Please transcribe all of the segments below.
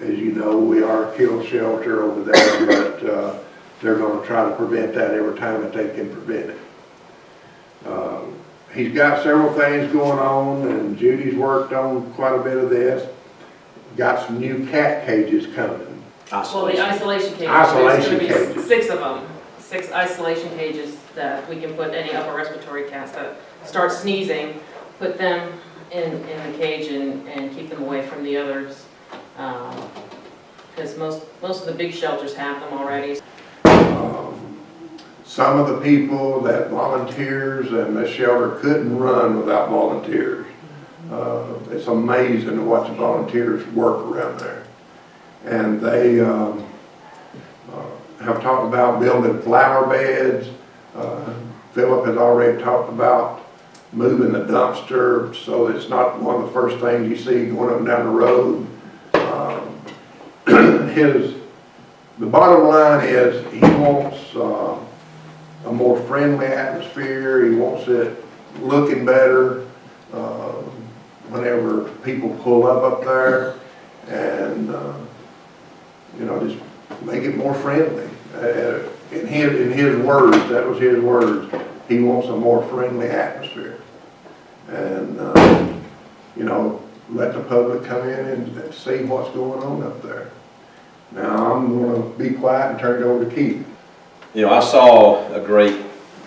As you know, we are a kill shelter over there, but they're going to try to prevent that every time that they can prevent it. He's got several things going on, and Judy's worked on quite a bit of this. Got some new cat cages coming. Well, the isolation cages. Isolation There's going to be cages. 6 of them. 6 isolation cages that we can put any upper respiratory cats that start sneezing, put them in the cage and keep them away from the others. Because most of the big shelters have them already. Some of the people that volunteers and this shelter couldn't run without volunteers. It's amazing to watch the volunteers work around there. And they have talked about building flower beds. Philip has already talked about moving the dumpster so it's not one of the first things you see going up and down the road. The bottom line is he wants a more friendly atmosphere. He wants it looking better whenever people pull up there, and you know, just make it more friendly. In his words, that was his words. He wants a more friendly atmosphere, and you know, let the public come in and see what's going on up there. Now I'm going to be quiet and turn it over to Keith. You know, I saw a great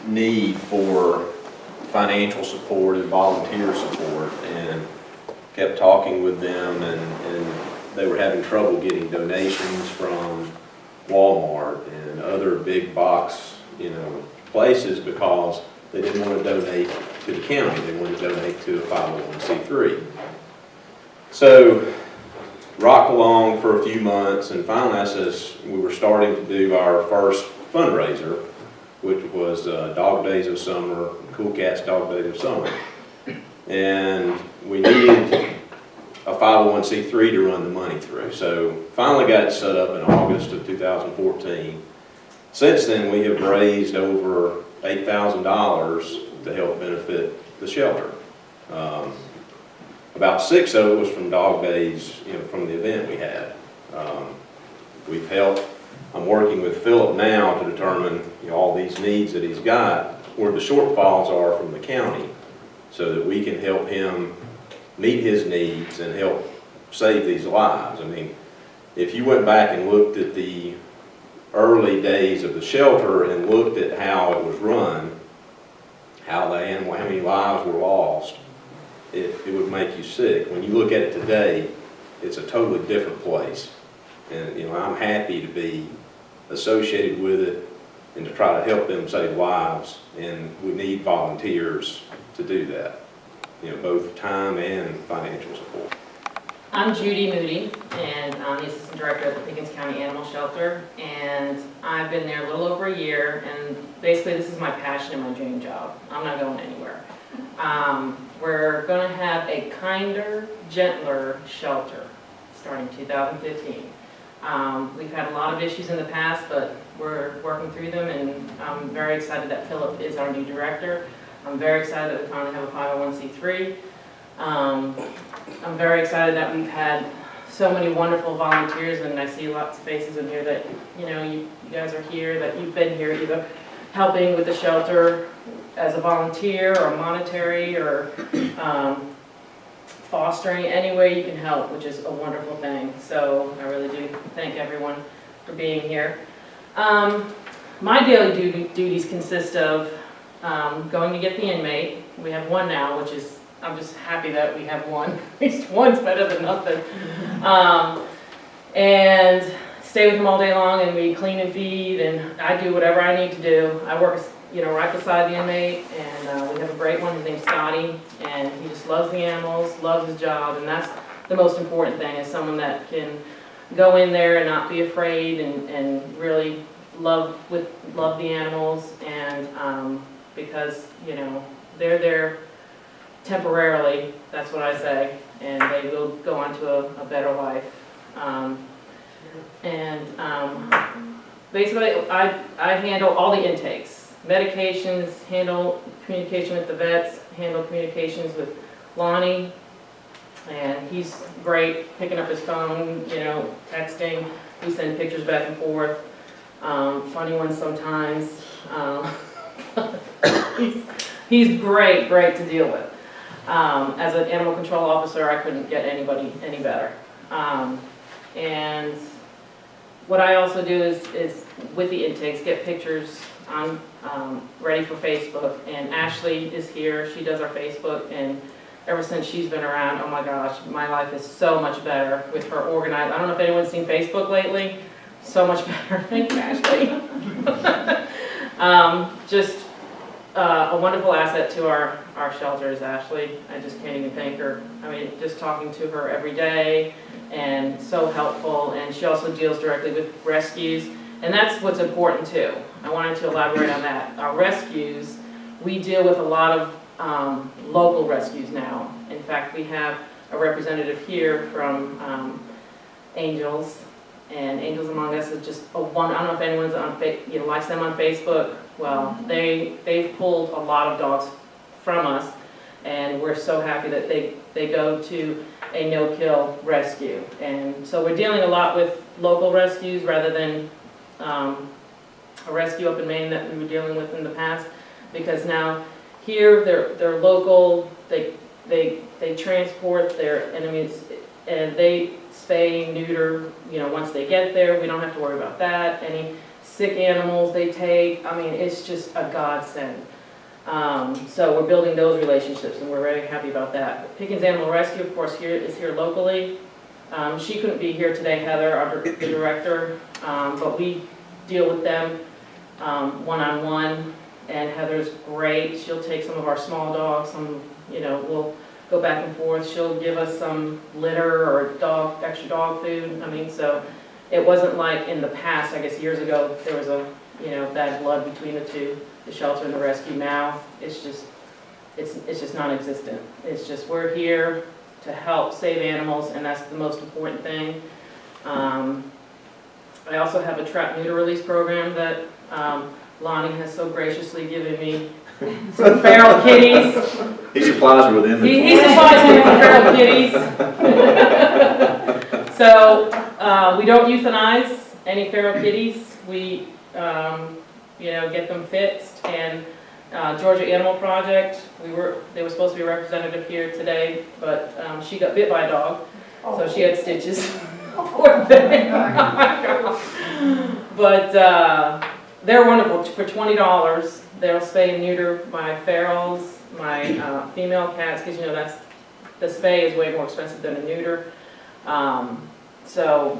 need for financial support and volunteer support, and kept talking with them, and they were having trouble getting donations from Walmart and other big box, you know, places because they didn't want to donate to the county. They wanted to donate to a 501c3. So rocked along for a few months, and finally I says we were starting to do our first fundraiser, which was Dog Days of Summer, Cool Cats Dog Days of Summer. And we needed a 501c3 to run the money through. So finally got it set up in August of 2014. Since then we have raised over $8,000 to help benefit the shelter. About 6 of it was from Dog Days, you know, from the event we had. We've helped. I'm working with Philip now to determine, you know, all these needs that he's got, where the shortfalls are from the county, so that we can help him meet his needs and help save these lives. I mean, if you went back and looked at the early days of the shelter and looked at how it was run, how many lives were lost, it would make you sick. When you look at it today, it's a totally different place. And you know, I'm happy to be associated with it and to try to help them save lives. And we need volunteers to do that. You know, both time and financial support. I'm Judy Moody, and I'm the Assistant Director at the Pickens County Animal Shelter, and I've been there a little over a year, and basically this is my passion and my dream job. I'm not going anywhere. We're going to have a kinder, gentler shelter starting 2015. We've had a lot of issues in the past, but we're working through them, and I'm very excited that Philip is our new director. I'm very excited that we finally have a 501c3. I'm very excited that we've had so many wonderful volunteers, and I see lots of faces in here that, you know, you guys are here, that you've been here either helping with the shelter as a volunteer or monetary or fostering, any way you can help, which is a wonderful thing. So I really do thank everyone for being here. My daily duties consist of going to get the inmate. We have one now, which is, I'm just happy that we have one. At least one's better than nothing. And stay with him all day long, and we clean and feed, and I do whatever I need to do. I work, you know, right beside the inmate, and we have a great one. His name's Scotty, and he just loves the animals, loves his job, and that's the most important thing, is someone that can go in there and not be afraid, and really love the animals, and because, you know, they're there temporarily, that's what I say, and they will go on to a better life. Basically, I handle all the intakes, medications, handle communication with the vets, handle communications with Lonnie, And he's great, picking up his phone, you know, texting. We send pictures back and forth, funny ones sometimes. He's great to deal with. As an animal control officer, I couldn't get anybody any better. And what I also do is with the intakes, get pictures on, ready for Facebook. And Ashley is here, she does our Facebook, and ever since she's been around, oh my gosh, my life is so much better with her organized. I don't know if anyone's seen Facebook lately, so much better. Thank you, Ashley. Just a wonderful asset to our shelter is Ashley. I just can't even thank her. I mean, just talking to her every day, and so helpful. And she also deals directly with rescues, and that's what's important too. I wanted to elaborate on that. Our rescues, we deal with a lot of local rescues now. In fact, we have a representative here from Angels, and Angels Among Us is just a one. I don't know if anyone's on likes them on Facebook. Well, they've pulled a lot of dogs from us, and we're so happy that they go to a no-kill rescue. And so we're dealing a lot with local rescues rather than a rescue up in Maine that we were dealing with in the past, because now here they're local. They transport their enemies, and they spay, neuter. You know, once they get there, we don't have to worry about that. Any sick animals they take, I mean, it's just a godsend. So we're building those relationships, and we're very happy about that. Pickens Animal Rescue, of course, is here locally. She couldn't be here today, Heather, our director, but we deal with them one-on-one, and Heather's great. She'll take some of our small dogs, we'll go back and forth. She'll give us some litter or extra dog food. I mean, so it wasn't like in the past, I guess years ago, there was a bad blood between the two, the shelter and the rescue. Now it's just non-existent. It's just we're here to help save animals, and that's the most important thing. I also have a trap neuter release program that Lonnie has so graciously given me some feral kitties. He supplies her with inventory. He supplies me with feral kitties. So we don't euthanize any feral kitties. We get them fixed. And Georgia Animal Project, they were supposed to be a representative here today, but she got bit by a dog, so she had stitches. Poor thing. But they're wonderful. For $20, they'll spay and neuter my ferals, my female cats, because that's the spay is way more expensive than a neuter. So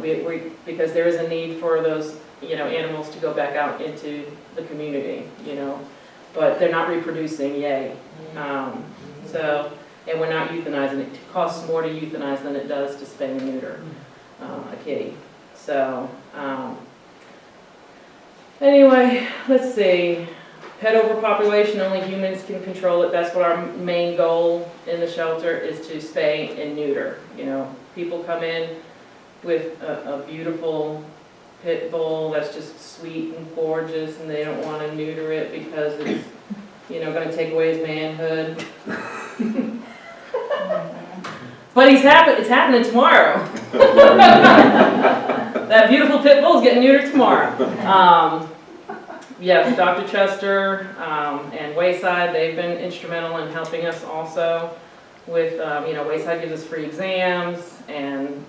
because there is a need for those animals to go back out into the community, but they're not reproducing, yay. And we're not euthanizing. It costs more to euthanize than it does to spay and neuter a kitty. So anyway, let's see. Pet overpopulation, only humans can control it. That's what our main goal in the shelter is, to spay and neuter. People come in with a beautiful pit bull that's just sweet and gorgeous, and they don't want to neuter it because it's going to take away his manhood. But it's happening tomorrow. That beautiful pit bull is getting neutered tomorrow. Yeah, Dr. Chester and Wayside, they've been instrumental in helping us also with, Wayside gives us free exams and,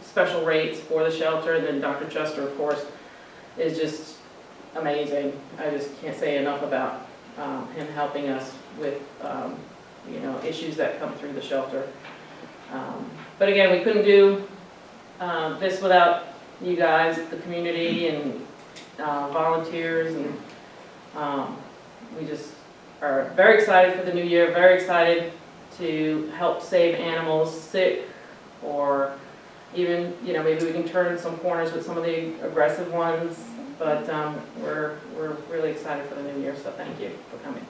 special rates for the shelter. And then Dr. Chester, of course, is just amazing. I just can't say enough about him helping us with, issues that come through the shelter. But again, we couldn't do this without you guys, the community, and volunteers, and we just are very excited for the new year, very excited to help save animals sick, or even, maybe we can turn some corners with some of the aggressive ones, but we're really excited for the new year, so thank you for coming.